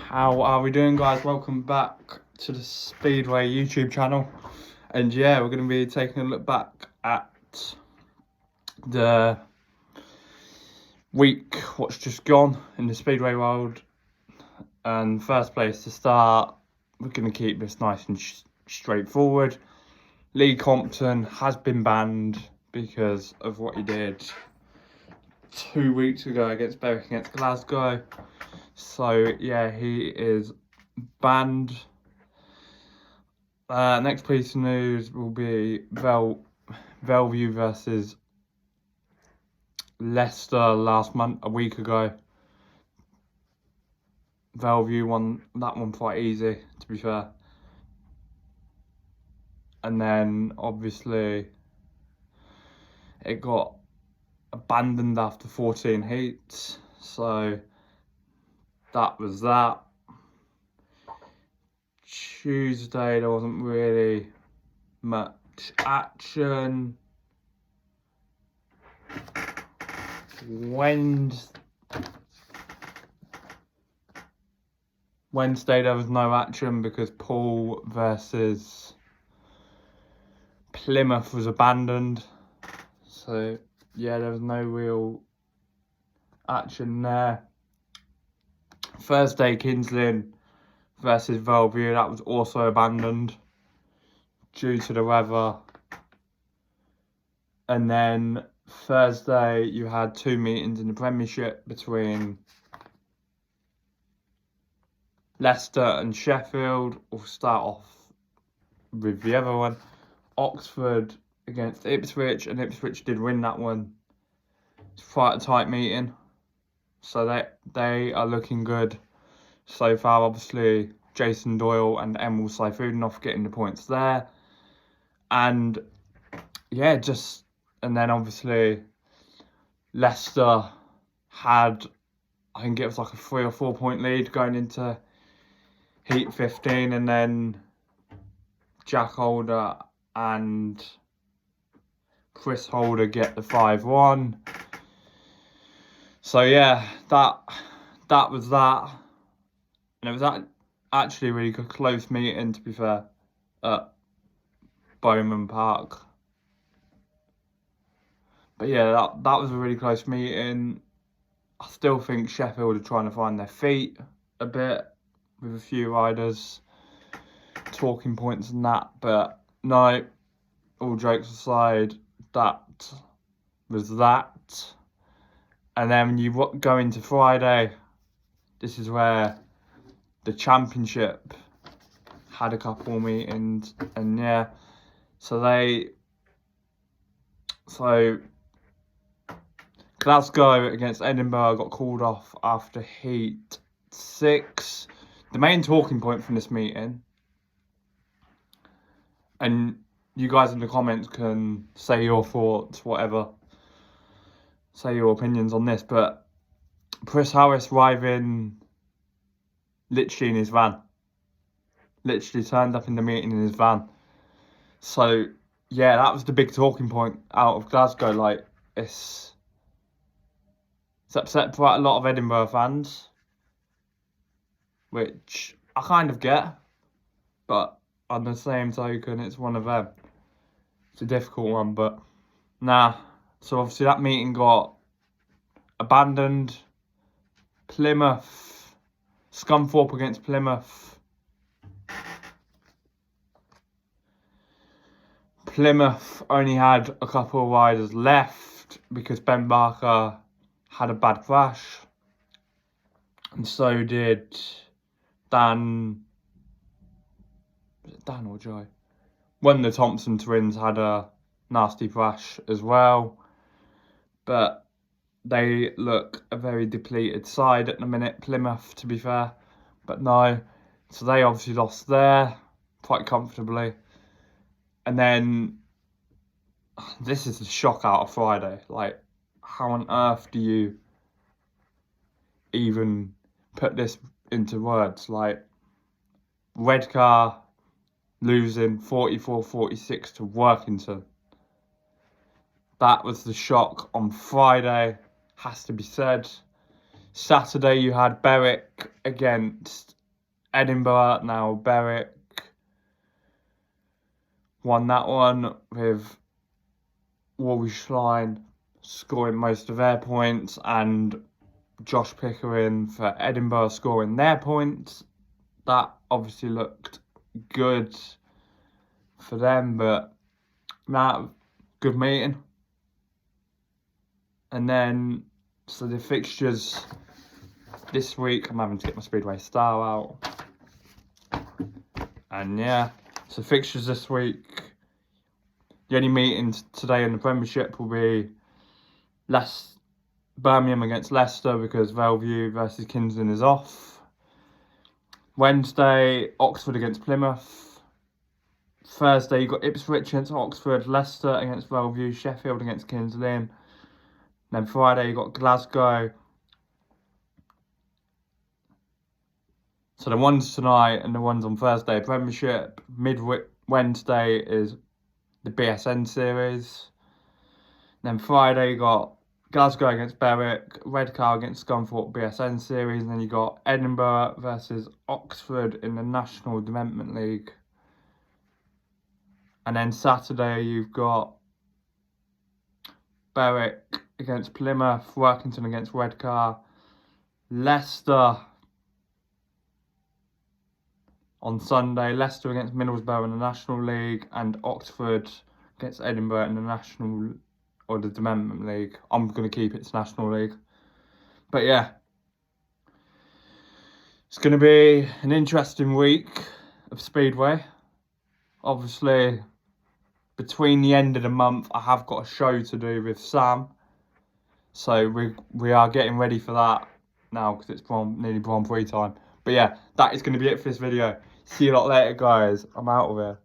How are we doing, guys? Welcome back to the Speedway YouTube channel. And yeah, we're going to be taking a look back at the week what's just gone in the Speedway world. And first place to start, we're going to keep this nice and straightforward. Lee Compton has been banned because of what he did 2 weeks ago against Berwick against Glasgow. So yeah, he is banned. Next piece of news will be Bellevue versus Leicester a week ago. Bellevue won that one quite easy, to be fair. And then obviously it got abandoned after 14 heats. So that was that. Tuesday, there wasn't really much action. Wednesday, there was no action because Poole versus Plymouth was abandoned. So yeah, there was no real action there. Thursday, Kingsland versus Bellevue, that was also abandoned due to the weather. And then Thursday, you had 2 meetings in the Premiership between Leicester and Sheffield. We'll start off with the other one. Oxford against Ipswich, and Ipswich did win that one. It's quite a tight meeting. So they are looking good so far. Obviously, Jason Doyle and Emil Saifunoff getting the points there. And yeah, and then obviously Leicester had, I think it was like a 3 or 4 point lead going into Heat 15, and then Jack Holder and Chris Holder get the 5-1. So yeah, that was that. And it was actually a really good close meeting, to be fair, at Bowman Park. But yeah, that was a really close meeting. I still think Sheffield are trying to find their feet a bit with a few riders, talking points and that. But no, all jokes aside, that was that. And then when you go into Friday, this is where the Championship had a couple of meetings. And yeah, so Glasgow against Edinburgh got called off after Heat 6. The main talking point from this meeting, and you guys in the comments can say your thoughts, whatever, say your opinions on this, but Chris Harris arriving literally in his van. Literally turned up in the meeting in his van. So yeah, that was the big talking point out of Glasgow. Like, it's upset quite a lot of Edinburgh fans, which I kind of get, but on the same token, it's one of them. It's a difficult one, but nah. So obviously that meeting got abandoned. Scunthorpe against Plymouth. Plymouth only had a couple of riders left because Ben Barker had a bad crash, and so did Dan or Joe. One of the Thompson twins had a nasty crash as well, but they look a very depleted side at the minute, Plymouth, to be fair. But no, so they obviously lost there quite comfortably. And then this is the shock out of Friday. Like, how on earth do you even put this into words? Like, Redcar losing 44-46 to Workington. That was the shock on Friday, has to be said. Saturday, you had Berwick against Edinburgh. Now Berwick won that one with Walsline scoring most of their points and Josh Pickering for Edinburgh scoring their points. That obviously looked good for them, but good meeting. And then, so the fixtures this week, I'm having to get my Speedway Star out. And yeah, so fixtures this week, the only meetings today in the Premiership will be Birmingham against Leicester because Bellevue versus Kingston is off. Wednesday, Oxford against Plymouth. Thursday, you've got Ipswich against Oxford, Leicester against Bellevue, Sheffield against Kings Lynn. Then Friday, you've got Glasgow. So the ones tonight and the ones on Thursday, Premiership. Wednesday is the BSN series. Then Friday, you got Glasgow against Berwick, Redcar against Scunthorpe BSN series, and then you got Edinburgh versus Oxford in the National Development League. And then Saturday you've got Berwick against Plymouth, Workington against Redcar, Leicester on Sunday, Leicester against Middlesbrough in the National League, and Oxford against Edinburgh in the National or the Development League. I'm going to keep it to National League. But yeah, it's going to be an interesting week of Speedway. Obviously, between the end of the month, I have got a show to do with Sam. So we are getting ready for that now because it's nearly Grand Prix time. But yeah, that is going to be it for this video. See you a lot later, guys. I'm out of here.